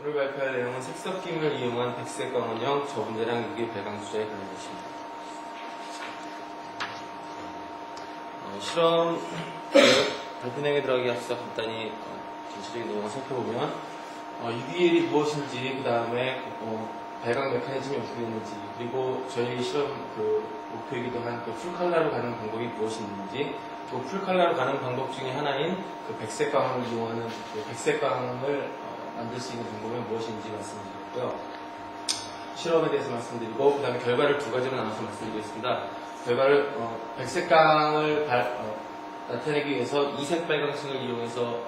오늘 발표할 내용은 색섞임을 이용한 백색 광원형 저분자량 유기 발광 수자에 관한 것입니다. 실험 발표 내용에 들어가기 앞서 간단히 전체적인 내용을 살펴보면 UVL이 무엇인지, 그 다음에 발광 메커니즘이 어떻게 되는지, 그리고 저희 실험 목표이기도 한 풀칼라로 가는 방법이 무엇인지, 또 풀칼라로 가는 방법 중에 하나인 백색 광원을 이용하는 백색 광원을 만들 수 있는 방법은 무엇인지 말씀드렸고요. 실험에 대해서 말씀드리고, 그 다음에 결과를 두 가지로 나눠서 말씀드리겠습니다. 결과를 백색광을 나타내기 위해서 이색 발광층을 이용해서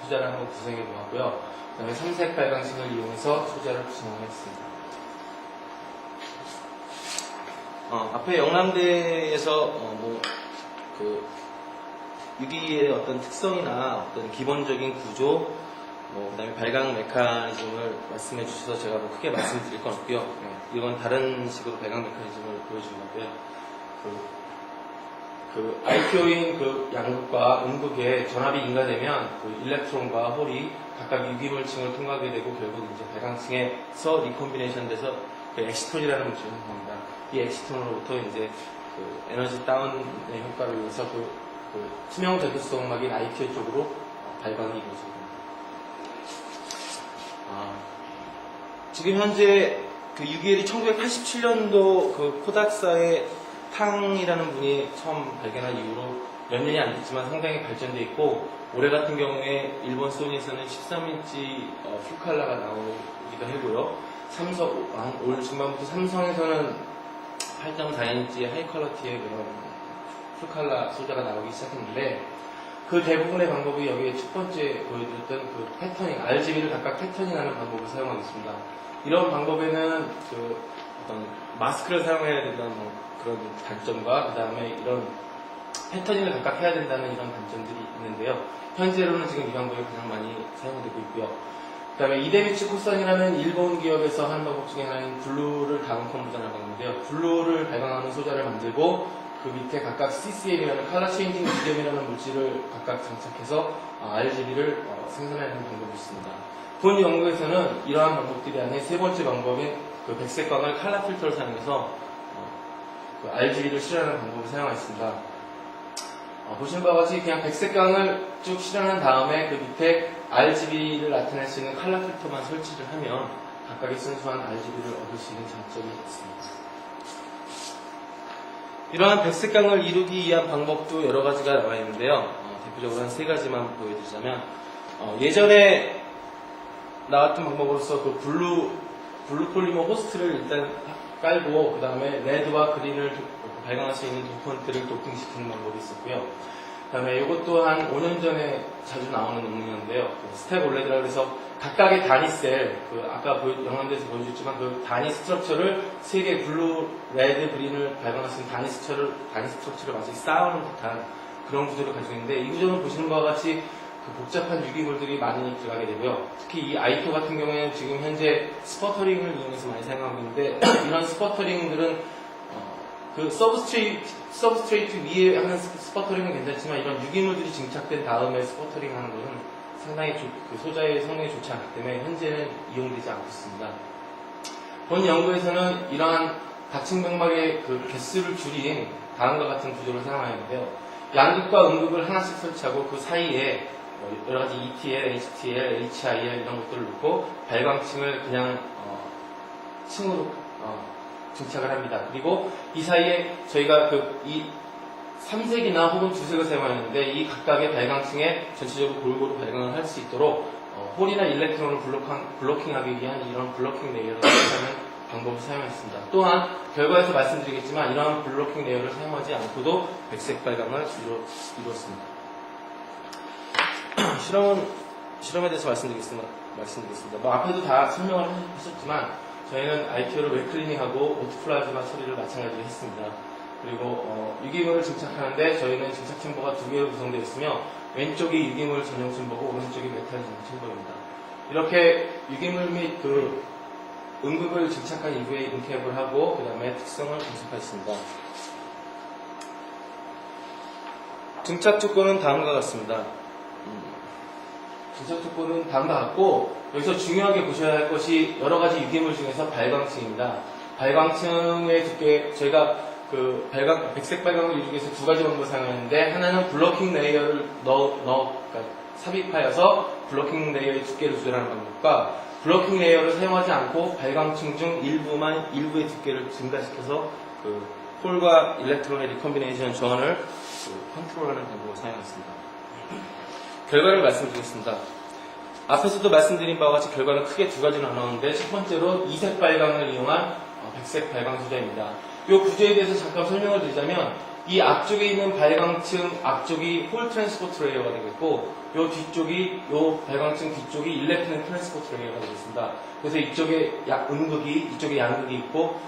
소자를 한번 구성해 보았고요. 그 다음에 삼색 발광층을 이용해서 소자를 구성했습니다. 앞에 영남대에서 유기의 어떤 특성이나 어떤 기본적인 구조, 그 다음에 발광 메커니즘을 말씀해 주셔서 제가 크게 말씀드릴 건 없고요. 이건 다른 식으로 발광 메커니즘을 보여주는 거고요. ITO인 양극과 음극에 전압이 인가되면 일렉트론과 홀이 각각 유기물층을 통과하게 되고, 결국 이제 발광층에서 리콤비네이션 돼서 엑시톤이라는 물질을 생성합니다. 이 엑시톤으로부터 이제 에너지 다운의 효과를 위해서 투명 대표성막인 ITO 쪽으로 발광이 이루어집니다. 지금 현재 UVL이 1987년도 코닥사의 탕이라는 분이 처음 발견한 이후로 몇 년이 안 됐지만 상당히 발전되어 있고, 올해 같은 경우에 일본 소니에서는 13인치 풀칼라가 나오기도 하고요. 올 중반부터 삼성에서는 8.4인치 하이퀄러티의 그런 풀칼라 소자가 나오기 시작했는데, 그 대부분의 방법이 여기에 첫 번째 보여드렸던 패터닝, RGB를 각각 패터닝하는 방법을 사용하겠습니다. 이런 방법에는 어떤 마스크를 사용해야 된다는 그런 단점과, 그 다음에 이런 패터닝을 각각 해야 된다는 이런 단점들이 있는데요. 현재로는 지금 이 방법이 가장 많이 사용되고 있고요. 그 다음에 이데미츠 코산이라는 일본 기업에서 하는 방법 중에 하나인 블루를 다운 컴보전을 방법인데요. 블루를 발광하는 소자를 만들고, 그 밑에 각각 CCM이라는 컬러 체인징 미디엄이라는 물질을 각각 장착해서 RGB를 생산하는 방법이 있습니다. 본 연구에서는 이러한 방법들이 아닌 세 번째 방법인 백색광을 칼라 필터를 사용해서 RGB를 실현하는 방법을 사용하였습니다. 보시는 바와 같이 그냥 백색광을 쭉 실현한 다음에 그 밑에 RGB를 나타낼 수 있는 칼라 필터만 설치를 하면 각각의 순수한 RGB를 얻을 수 있는 장점이 있습니다. 이러한 백색광을 이루기 위한 방법도 여러 가지가 나와 있는데요. 대표적으로 한 세 가지만 보여드리자면, 예전에 나왔던 방법으로서 블루 폴리머 호스트를 일단 깔고, 그 다음에 레드와 그린을 발광할 수 있는 도펀트를 도핑시키는 방법이 있었고요. 그 다음에 이것도 한 5년 전에 자주 나오는 논문이었는데요. 스택 올레드라 그래서 각각의 단위 셀, 아까 영상에서 보여줬지만 단위 스트럭처를 3개 블루, 레드, 그린을 발광할 수 있는 단위 스트럭처를 마치 쌓아놓은 듯한 그런 구조를 가지고 있는데, 이 구조는 보시는 바와 같이 복잡한 유기물들이 많이 들어가게 되고요. 특히 이 아이토 같은 경우에는 지금 현재 스퍼터링을 이용해서 많이 사용하고 있는데, 이런 스퍼터링들은 서브스트레이트 위에 하는 스퍼터링은 괜찮지만, 이런 유기물들이 증착된 다음에 스퍼터링 하는 것은 상당히 소자의 성능이 좋지 않기 때문에 현재는 이용되지 않고 있습니다. 본 연구에서는 이러한 다층 병막의 개수를 줄인 다음과 같은 구조를 사용하였는데요. 양극과 음극을 하나씩 설치하고 그 사이에 여러 가지 ETL, HTL, HIL 이런 것들을 놓고 발광층을 그냥 층으로 증착을 합니다. 그리고 이 사이에 저희가 이 3색이나 혹은 2색을 사용하는데, 이 각각의 발광층에 전체적으로 골고루 발광을 할 수 있도록 홀이나 일렉트론을 블로킹하기 위한 이런 블로킹 레이어를 사용하는 방법을 사용했습니다. 또한 결과에서 말씀드리겠지만, 이러한 블로킹 레이어를 사용하지 않고도 백색 발광을 이루었습니다. 실험에 대해서 말씀드리겠습니다. 앞에도 다 설명을 하셨지만, 저희는 ITO를 웹클리닝하고 오토플라즈마 처리를 마찬가지로 했습니다. 그리고 유기물을 증착하는데 저희는 증착 챔버가 2개로 구성되어 있으며, 왼쪽이 유기물 전용 챔버고 오른쪽이 메탈 전용 챔버입니다. 이렇게 유기물 및 음극을 증착한 이후에 인캡을 하고, 그 다음에 특성을 분석하였습니다. 증착 조건은 다음과 같습니다. 진척 촉구는 다음과 같고, 여기서 중요하게 보셔야 할 것이 여러 가지 유기물 중에서 발광층입니다. 발광층의 두께, 저희가 그 백색 발광을 이루기 위해서 두 가지 방법을 사용하는데, 하나는 블로킹 레이어를 그러니까 삽입하여서 블로킹 레이어의 두께를 조절하는 방법과, 블로킹 레이어를 사용하지 않고 발광층 중 일부의 두께를 증가시켜서 그 홀과 일렉트론의 리콤비네이션 전원을 컨트롤하는 방법을 사용했습니다. 결과를 말씀드리겠습니다. 앞에서도 말씀드린 바와 같이 결과는 크게 두 가지로 나누는데, 첫 번째로 이색 발광을 이용한 백색 발광 소재입니다. 이 구조에 대해서 잠깐 설명을 드리자면, 이 앞쪽에 있는 발광층 앞쪽이 홀 트랜스포트 레이어가 되겠고, 이 발광층 뒤쪽이 일렉트론 트랜스포트 레이어가 되겠습니다. 그래서 이쪽에 이쪽에 양극이 있고,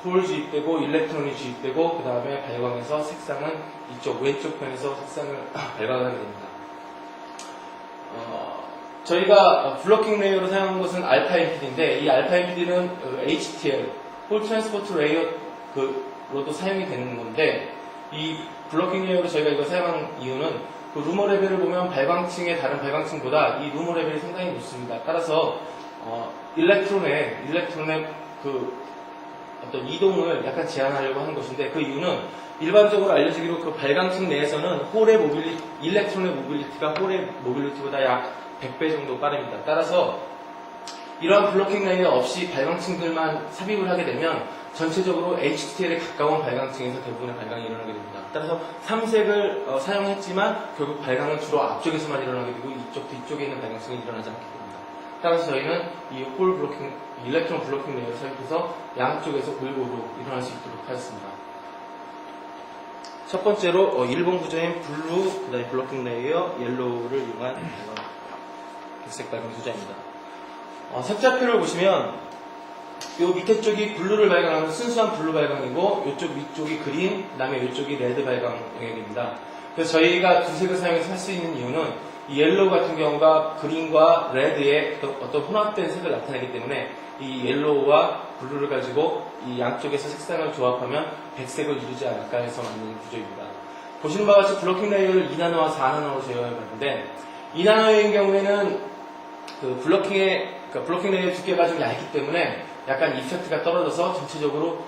홀 주입되고 일렉트론이 주입되고, 그 다음에 발광에서 색상은 이쪽 왼쪽 편에서 색상을 발광하게 됩니다. 저희가 블로킹 레이어로 사용한 것은 알파 MPD인데, 이 알파 MPD는 HTL, 홀 트랜스포트 레이어로도 사용이 되는 건데, 이 블로킹 레이어로 저희가 이거 사용한 이유는 그 루머 레벨을 보면 발광층의 다른 발광층보다 이 루머 레벨이 상당히 높습니다. 따라서 일렉트론의 그 어떤 이동을 약간 제한하려고 하는 것인데, 그 이유는 일반적으로 알려지기로 그 발광층 내에서는 일렉트론의 모빌리티가 홀의 모빌리티보다 약 100배 정도 빠릅니다. 따라서 이러한 블로킹 레이어 없이 발광층들만 삽입을 하게 되면 전체적으로 HTL에 가까운 발광층에서 대부분의 발광이 일어나게 됩니다. 따라서 삼색을 사용했지만 결국 발광은 주로 앞쪽에서만 일어나게 되고 이쪽 뒤쪽에 있는 발광층이 일어나지 않게 됩니다. 따라서 저희는 이 일렉트론 블로킹 레이어를 삽입해서 양쪽에서 골고루 일어날 수 있도록 하였습니다. 첫 번째로 1번 구조인 블루, 그 다음에 블로킹 레이어, 옐로우를 이용한 백색 발광 소재입니다. 색자표를 보시면 이 밑에 쪽이 블루를 발광하는 순수한 블루 발광이고, 이쪽 위쪽이 그린, 그 다음에 이쪽이 레드 발광 영역입니다. 그래서 저희가 두 색을 사용해서 할 수 있는 이유는 이 옐로우 같은 경우가 그린과 레드의 어떤 혼합된 색을 나타내기 때문에 이 옐로우와 블루를 가지고 이 양쪽에서 색상을 조합하면 백색을 이루지 않을까 해서 만든 구조입니다. 보시는 바와 같이 블로킹 레이어를 2나노와 4나노로 제어해봤는데, 2나노의 경우에는 그 블로킹 레이어 두께가 좀 얇기 때문에 약간 이펙트가 떨어져서 전체적으로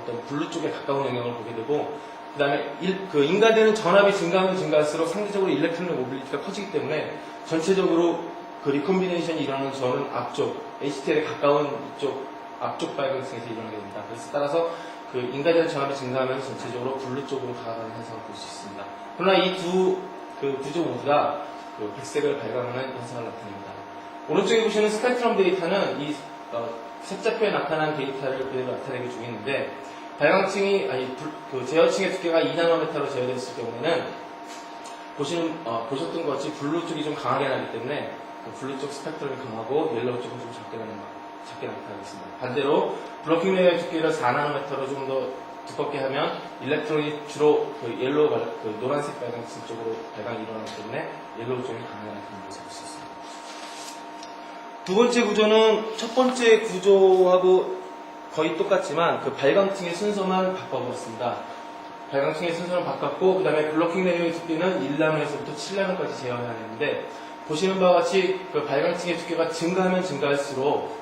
어떤 블루 쪽에 가까운 영역을 보게 되고, 그 다음에 인가되는 전압이 증가하면 증가할수록 상대적으로 일렉트론의 모빌리티가 커지기 때문에 전체적으로 그 리콤비네이션이 일어나는 저는 앞쪽, HTL에 가까운 이쪽 앞쪽 발광층에서 일어나게 됩니다. 그래서 따라서 그 인가되는 전압이 증가하면서 전체적으로 블루 쪽으로 가는 현상을 볼 수 있습니다. 그러나 이 두 구조 모두 다 그 백색을 발광하는 현상을 나타냅니다. 오른쪽에 보시는 스펙트럼 데이터는 이 색자표에 나타난 데이터를 그대로 나타내기 중인데, 발광층이 그 제어층의 두께가 2나노미터로 제어됐을 경우에는 보셨던 것 같이 블루 쪽이 좀 강하게 나기 때문에 그 블루 쪽 스펙트럼이 강하고 옐로우 쪽은 좀 작게 나타나겠습니다. 반대로 블로킹 레이어의 두께를 4나노미터로 좀 더 두껍게 하면 일렉트론이 주로 그 옐로우 그 노란색 발광층 쪽으로 발광이 일어나기 때문에 옐로우 쪽이 강하게 나타나는 것을 볼 수 있습니다. 두 번째 구조는 첫 번째 구조하고 거의 똑같지만 그 발광층의 순서만 바꿔보았습니다. 발광층의 순서를 바꿨고, 그 다음에 블로킹 레이어의 두께는 1나노에서부터 7나노까지 제어해야 하는데, 보시는 바와 같이 그 발광층의 두께가 증가하면 증가할수록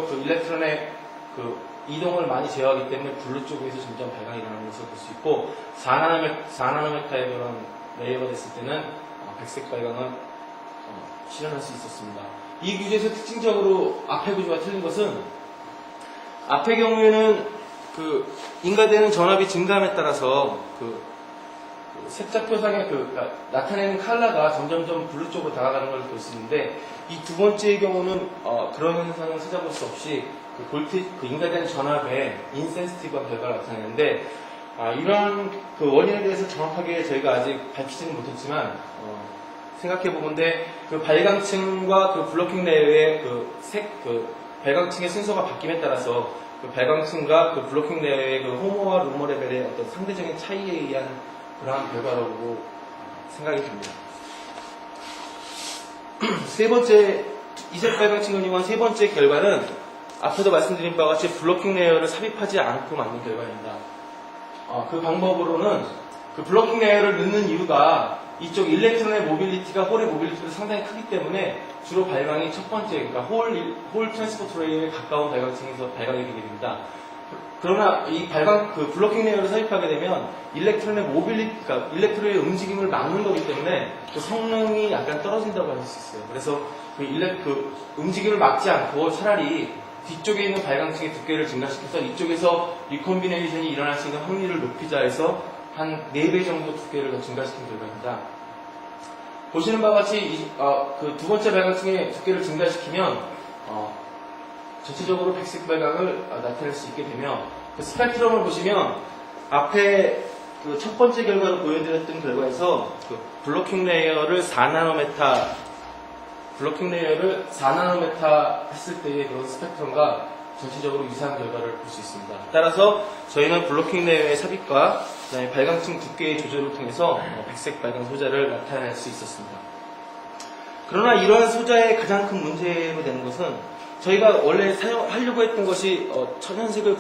그 일렉트론의 그 이동을 많이 제어하기 때문에 블루 쪽에서 점점 발광이 일어나는 것을 볼 수 있고, 4나노미터의 그런 레이어가 됐을 때는 백색 발광은 실현할 수 있었습니다. 이 구조에서 특징적으로 앞의 구조가 틀린 것은, 앞의 경우에는 그 인가되는 전압이 증가함에 따라서 그 색자표상의 나타내는 컬러가 점점점 블루 쪽으로 다가가는 걸 볼 수 있는데, 이 두 번째의 경우는 그런 현상을 찾아볼 수 없이 그 인가되는 전압에 인센시티브한 결과를 나타내는데, 이런 그 원인에 대해서 정확하게 저희가 아직 밝히지는 못했지만 생각해보건데, 그 발광층과 그 블로킹 레이어의 발광층의 순서가 바뀜에 따라서 그 발광층과 그 블로킹 레이어의 그 호모와 루머 레벨의 어떤 상대적인 차이에 의한 그러한 결과라고 생각이 듭니다. 세 번째, 이색 발광층을 이용한 세 번째 결과는 앞에도 말씀드린 바와 같이 블로킹 레이어를 삽입하지 않고 만든 결과입니다. 그 방법으로는 그 블로킹 레이어를 넣는 이유가 이쪽 일렉트론의 모빌리티가 홀의 모빌리티보다 상당히 크기 때문에 주로 발광이 첫 번째, 그러니까 홀 트랜스포트 레이에 가까운 발광층에서 발광이 되게 됩니다. 그러나 이 블로킹 레이어를 삽입하게 되면 일렉트론의 모빌리티, 그러니까 일렉트론의 움직임을 막는 거기 때문에 그 성능이 약간 떨어진다고 할 수 있어요. 그래서 움직임을 막지 않고 차라리 뒤쪽에 있는 발광층의 두께를 증가시켜서 이쪽에서 리콤비네이션이 일어날 수 있는 확률을 높이자 해서 한 4배 정도 두께를 더 증가시킨 결과입니다. 보시는 바와 같이 그 두 번째 발광층의 두께를 증가시키면 전체적으로 백색 발광을 나타낼 수 있게 되며 그 스펙트럼을 보시면 앞에 그 첫 번째 결과로 보여드렸던 결과에서 그 블로킹 레이어를 4나노메타 했을 때의 그런 스펙트럼과 전체적으로 유사한 결과를 볼 수 있습니다. 따라서 저희는 블로킹 레이어의 삽입과 그다음에 발광층 두께의 조절을 통해서 백색 발광 소자를 나타낼 수 있었습니다. 그러나 이러한 소자의 가장 큰 문제로 되는 것은 저희가 원래 하려고 했던 것이 천연색을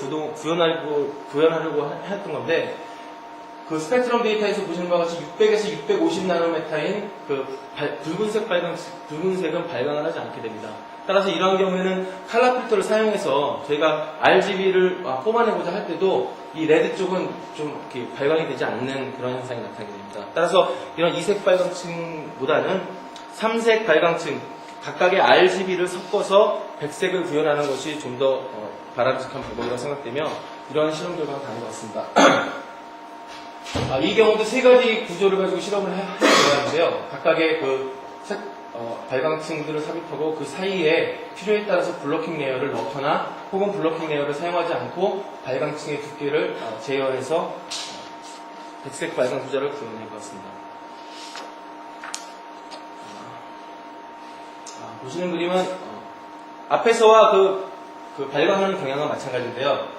구현하려고 했던 건데 그 스펙트럼 데이터에서 보시는 바와 같이 600에서 650 나노메타인 그 붉은색은 발광을 하지 않게 됩니다. 따라서 이러한 경우에는 칼라 필터를 사용해서 저희가 RGB를 뽑아내고자 할 때도 이 레드 쪽은 좀 이렇게 발광이 되지 않는 그런 현상이 나타나게 됩니다. 따라서 이런 이색 발광층보다는 3색 발광층 각각의 RGB를 섞어서 백색을 구현하는 것이 좀 더 바람직한 방법이라고 생각되며 이러한 실험 결과가 나온 것 같습니다. 이 경우도 세 가지 구조를 가지고 실험을 해보았는데요. 각각의 발광층들을 삽입하고 그 사이에 필요에 따라서 블로킹 레이어를 넣거나 혹은 블로킹 레이어를 사용하지 않고 발광층의 두께를 제어해서 백색 발광 소자를 구현해 보았습니다. 보시는 그림은 앞에서와 그 발광하는 경향은 마찬가지인데요.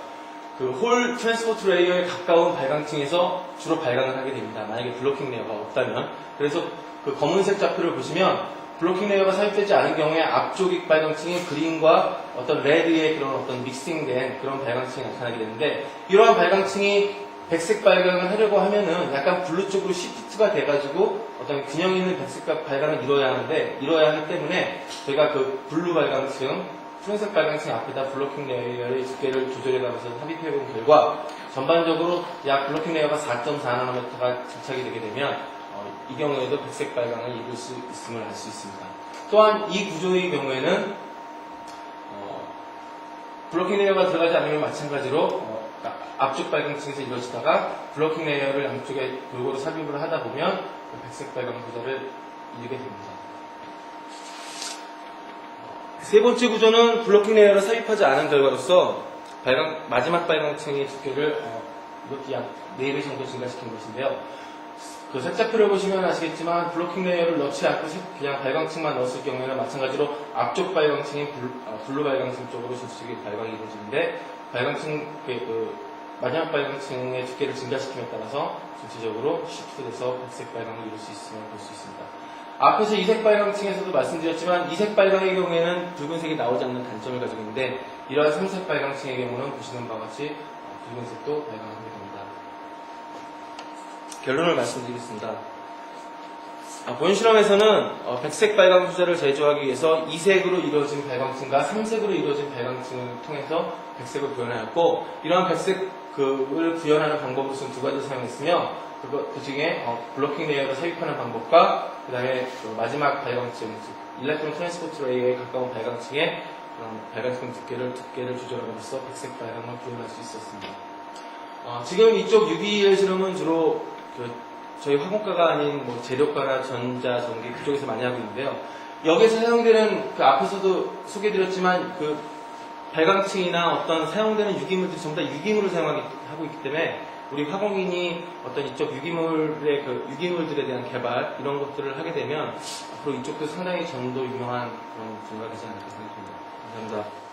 그 홀 트랜스포트 레이어에 가까운 발광층에서 주로 발광을 하게 됩니다. 만약에 블로킹 레이어가 없다면. 그래서 그 검은색 좌표를 보시면 블로킹 레이어가 삽입되지 않은 경우에 앞쪽 발광층이 그린과 어떤 레드의 그런 어떤 믹싱된 그런 발광층이 나타나게 되는데 이러한 발광층이 백색 발광을 하려고 하면은 약간 블루 쪽으로 시프트가 돼가지고 어떤 균형 있는 백색 발광을 이뤄야 하기 때문에 저희가 그 블루 발광층 푸른색 발광층 앞에다 블로킹 레이어의 두께를 조절해가면서 삽입해본 결과 전반적으로 약 블로킹 레이어가 4.4나노메타가 장착이 되게 되면 이 경우에도 백색 발광을 이룰 수 있음을 알 수 있습니다. 또한 이 구조의 경우에는 블로킹 레이어가 들어가지 않으면 마찬가지로 앞쪽 발광층에서 이루어지다가 블로킹 레이어를 양쪽에 골고루 삽입을 하다 보면 백색 발광 소자를 이루게 됩니다. 세 번째 구조는 블로킹 레이어를 삽입하지 않은 결과로서 마지막 발광층의 두께를 이렇게 약 4배 정도 증가시킨 것인데요. 그 색자표를 보시면 아시겠지만 블로킹 레이어를 넣지 않고 그냥 발광층만 넣었을 경우에는 마찬가지로 앞쪽 발광층인 블루 발광층 쪽으로 전체적인 발광이 이루어지는데 마지막 발광층의 두께를 증가시킴에 따라서 전체적으로 시프트돼서 백색 발광을 이룰 수 있음을 볼 수 있습니다. 앞에서 이색 발광층에서도 말씀드렸지만 이색 발광의 경우에는 붉은색이 나오지 않는 단점을 가지고 있는데 이러한 3색 발광층의 경우는 보시는 바와 같이 붉은색도 발광하게 됩니다. 결론을 말씀드리겠습니다. 본 실험에서는 백색 발광 소자를 제조하기 위해서 2색으로 이루어진 발광층과 3색으로 이루어진 발광층을 통해서 백색을 구현하였고 이러한 백색을 구현하는 방법으로서는 두 가지를 사용했으며 그 중에 블로킹 레이어를 삽입하는 방법과 그 다음에 마지막 발광층, 일렉트론 트랜스포트 레이어에 가까운 발광층의 그런 발광층 두께를 조절함으로써 백색 발광을 구현할 수 있었습니다. 지금 이쪽 UVL 실험은 주로 저희 화공과가 아닌 재료과나 전자, 전기 그쪽에서 많이 하고 있는데요. 여기서 사용되는 앞에서도 소개드렸지만 발광층이나 어떤 사용되는 유기물들이 전부 다 유기물을 사용하고 있기 때문에 우리 화공인이 어떤 이쪽 유기물들에 대한 개발 이런 것들을 하게 되면 앞으로 이쪽도 상당히 전도 유명한 그런 분야가 되지 않을까 생각합니다. 감사합니다.